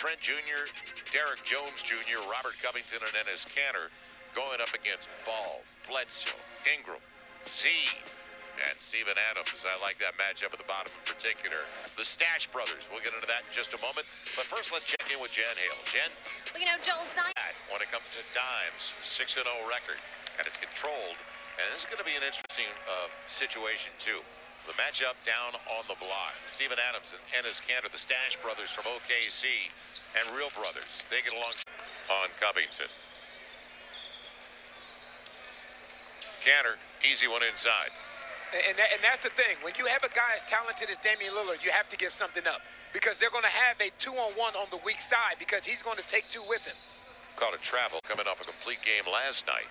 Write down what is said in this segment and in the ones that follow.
Trent Jr., Derek Jones Jr., Robert Covington, and Enes going up against Ball, Bledsoe, Ingram, Z, and Steven Adams. I like that matchup at the bottom in particular. The Stash Brothers. We'll get into that in just a moment. But first, let's check in with Jen Hale. Jen? Well, you know, Joel, when it comes to dimes, 6-0 record, and it's controlled. And this is going to be an interesting situation, too. The matchup down on the block. Steven Adams and Enes Kanter, the Stash Brothers from OKC, and Real Brothers. They get along on Covington. Kanter, easy one inside. And that's the thing. When you have a guy as talented as Damian Lillard, you have to give something up. Because they're going to have a 2-on-1 on the weak side because he's going to take two with him. Caught a travel coming off a complete game last night.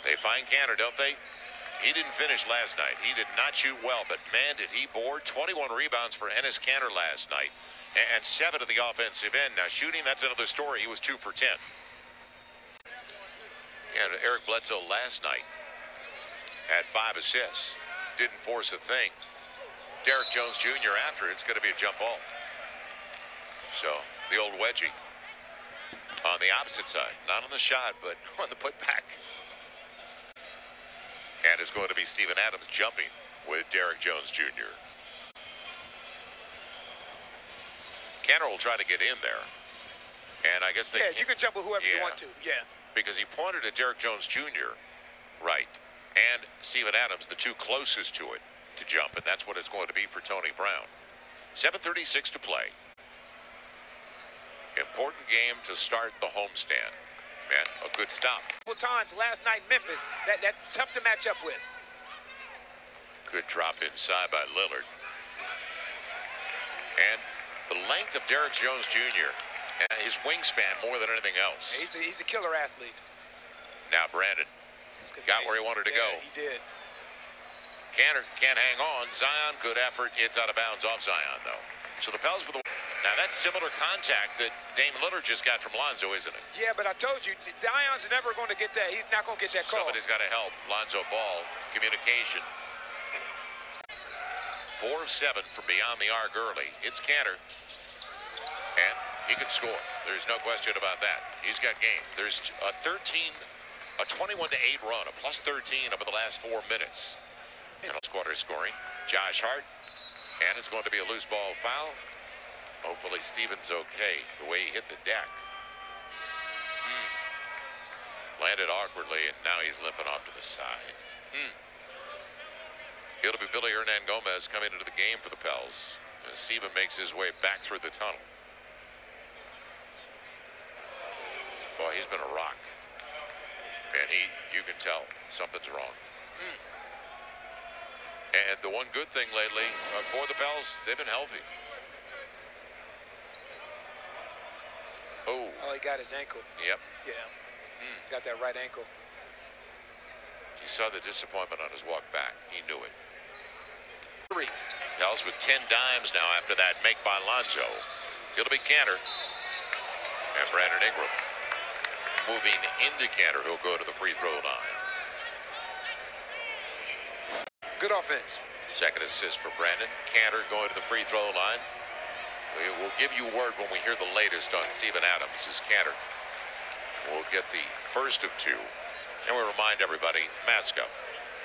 They find Kanter, don't they? He didn't finish last night. He did not shoot well, but man, did he board. 21 rebounds for Enes Kanter last night, and 7 at the offensive end. Now, shooting, that's another story. He was 2 for 10. And Eric Bledsoe last night had 5 assists. Didn't force a thing. Derek Jones Jr. after it's going to be a jump ball. So, the old wedgie on the opposite side. Not on the shot, but on the putback. And it's going to be Steven Adams jumping with Derek Jones Jr. Kanter will try to get in there. And I guess they... Yeah, you can jump with whoever you want to. Yeah. Because he pointed at Derek Jones Jr. right. And Steven Adams, the two closest to it, to jump. And that's what it's going to be for Tony Brown. 7:36 to play. Important game to start the homestand. Man, a good stop. Couple times last night in Memphis, that's tough to match up with. Good drop inside by Lillard. And the length of Derek Jones Jr. and his wingspan more than anything else. Yeah, he's a killer athlete. Now Brandon got where he wanted to go. He did. Kanter can't hang on. Zion, good effort. It's out of bounds off Zion, though. So the Pels with the... Now, that's similar contact that Dame Lillard just got from Lonzo, isn't it? Yeah, but I told you, Zion's never going to get that. He's not going to get that call. Somebody's got to help Lonzo Ball. Communication. 4 of 7 from beyond the arc early. It's Kanter. And he can score. There's no question about that. He's got game. There's a 21-8 run, a plus 13 over the last 4 minutes. And squatter scoring. Josh Hart. And it's going to be a loose ball foul. Hopefully Stevens okay. The way he hit the deck. Landed awkwardly, and now he's limping off to the side. It'll be Billy Hernan-Gomez coming into the game for the Pels as Steven makes his way back through the tunnel. Boy, he's been a rock. And you can tell something's wrong. And the one good thing lately for the Pels, they've been healthy. Oh, he got his ankle. Yep. Yeah. Got that right ankle. You saw the disappointment on his walk back. He knew it. 3. Pels with 10 dimes now after that make by Lonzo. It'll be Kanter. And Brandon Ingram moving into Kanter. He'll go to the free throw line. Good offense. Second assist for Brandon. Kanter going to the free throw line. We'll give you word when we hear the latest on Steven Adams as Kanter. We'll get the first of 2. And we remind everybody, mask up.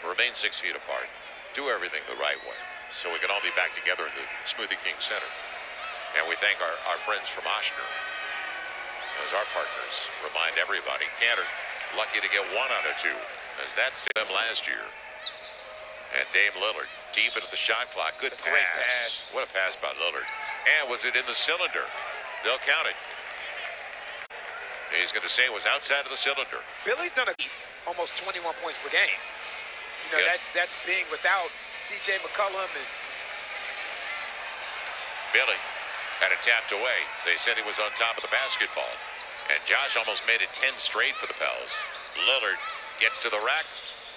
Remain 6 feet apart. Do everything the right way so we can all be back together in the Smoothie King Center. And we thank our friends from Oshner as our partners. Remind everybody, Kanter lucky to get 1 out of 2 as that's them last year. And Dame Lillard deep into the shot clock. Good pass. Great pass. What a pass by Lillard. And was it in the cylinder? They'll count it. He's going to say it was outside of the cylinder. Billy's done almost 21 points per game. You know, that's being without C.J. McCollum. And Billy had it tapped away. They said he was on top of the basketball. And Josh almost made it 10 straight for the Pels. Lillard gets to the rack.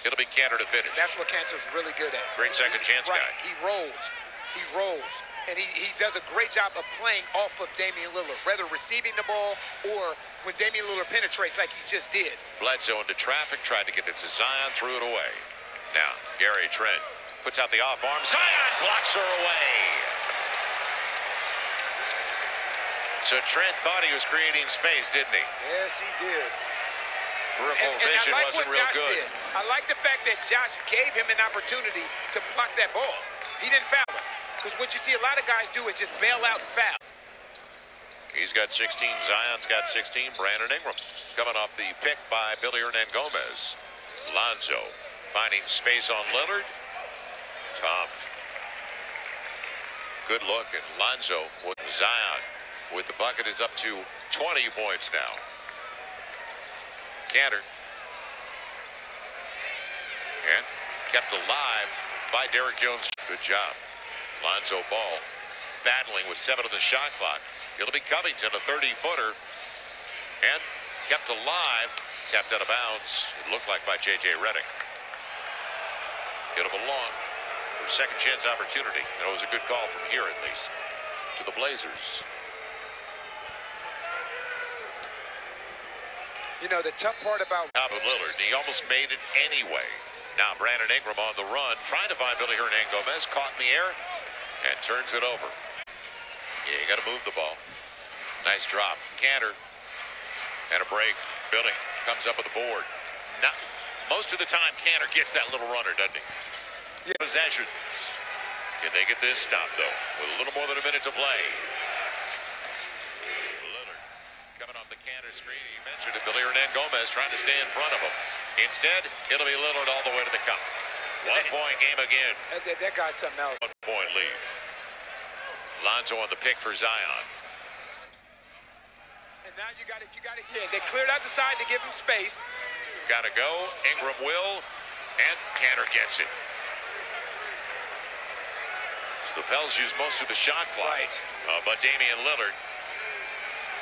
It'll be Kanter to finish. That's what Kanter's really good at. Great second chance guy. He rolls. He rolls. And he does a great job of playing off of Damian Lillard, whether receiving the ball or when Damian Lillard penetrates like he just did. Bledsoe into traffic, tried to get it to Zion, threw it away. Now, Gary Trent puts out the off arm. Zion blocks her away. So Trent thought he was creating space, didn't he? Yes, he did. Peripheral vision I like wasn't what real Josh good. did. I like the fact that Josh gave him an opportunity to block that ball. He didn't foul him. Because what you see a lot of guys do is just bail out and foul. He's got 16. Zion's got 16. Brandon Ingram coming off the pick by Billy Hernangomez. Lonzo finding space on Lillard. Tough. Good look. And Lonzo with Zion with the bucket is up to 20 points now. Cantor. And kept alive by Derrick Jones. Good job. Lonzo Ball battling with 7 on the shot clock. It'll be Covington, a 30-footer. And kept alive. Tapped out of bounds. It looked like by J.J. Redick. It'll belong for second chance opportunity. And it was a good call from here, at least, to the Blazers. You know, the tough part about Top of Lillard, and he almost made it anyway. Now Brandon Ingram on the run, trying to find Billy Hernangomez, caught in the air, and turns it over. Yeah, you got to move the ball. Nice drop. Cantor. And a break. Billy comes up with the board. Not, most of the time, Cantor gets that little runner, doesn't he? Yeah. Possessions. Can they get this stop, though? With a little more than a minute to play. Lillard coming off the Cantor screen. He mentioned it. Billy Hernangomez trying to stay in front of him. Instead, it'll be Lillard all the way to the cup. 1-point game again. that guy's something else. 1-point lead. Lonzo on the pick for Zion. And now you got it. Yeah, they cleared out the side to give him space. Got to go. Ingram will. And Cantor gets it. So the Pels use most of the shot clock. Right. But Damian Lillard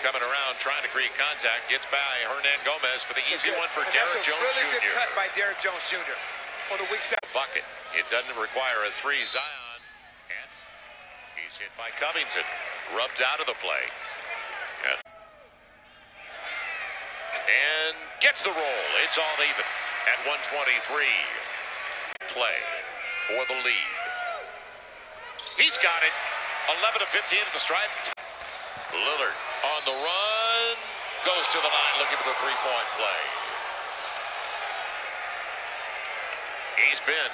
coming around trying to create contact. Gets by Hernangomez for the easy one for Derrick Jones That's a really Jr. good cut by Derrick Jones Jr. on the weak side. Bucket. It doesn't require a 3. Zion. And he's hit by Covington. Rubbed out of the play. And gets the roll. It's all even at 1:23. Play for the lead. He's got it. 11 to 15 at the stripe. Lillard on the run. Goes to the line looking for the 3-point play. He's been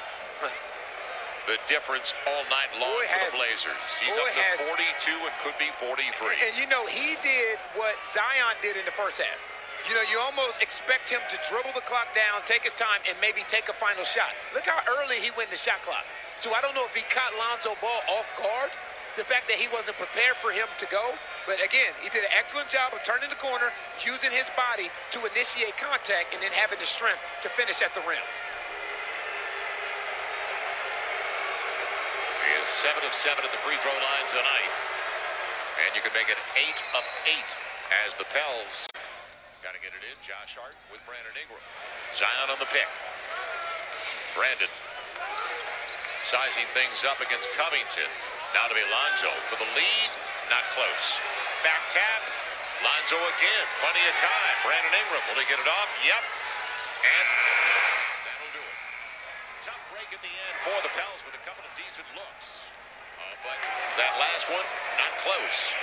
the difference all night long for the Blazers. He's up to 42 and could be 43. And you know, he did what Zion did in the first half. You know, you almost expect him to dribble the clock down, take his time, and maybe take a final shot. Look how early he went in the shot clock. So I don't know if he caught Lonzo Ball off guard, the fact that he wasn't prepared for him to go. But again, he did an excellent job of turning the corner, using his body to initiate contact, and then having the strength to finish at the rim. He is 7 of 7 at the free throw line tonight. And you can make it 8 of 8 as the Pels got to get it in. Josh Hart with Brandon Ingram. Zion on the pick. Brandon sizing things up against Covington. Now to be Lonzo for the lead. Not close. Back tap. Lonzo again. Plenty of time. Brandon Ingram. Will he get it off? Yep. And that'll do it. Tough break at the end for the Pels with a couple of decent looks. But that last one, not close.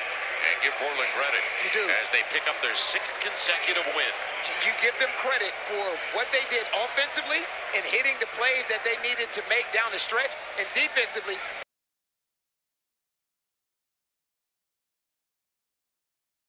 And give Portland credit. You do. As they pick up their 6th consecutive win. You give them credit for what they did offensively and hitting the plays that they needed to make down the stretch. And defensively,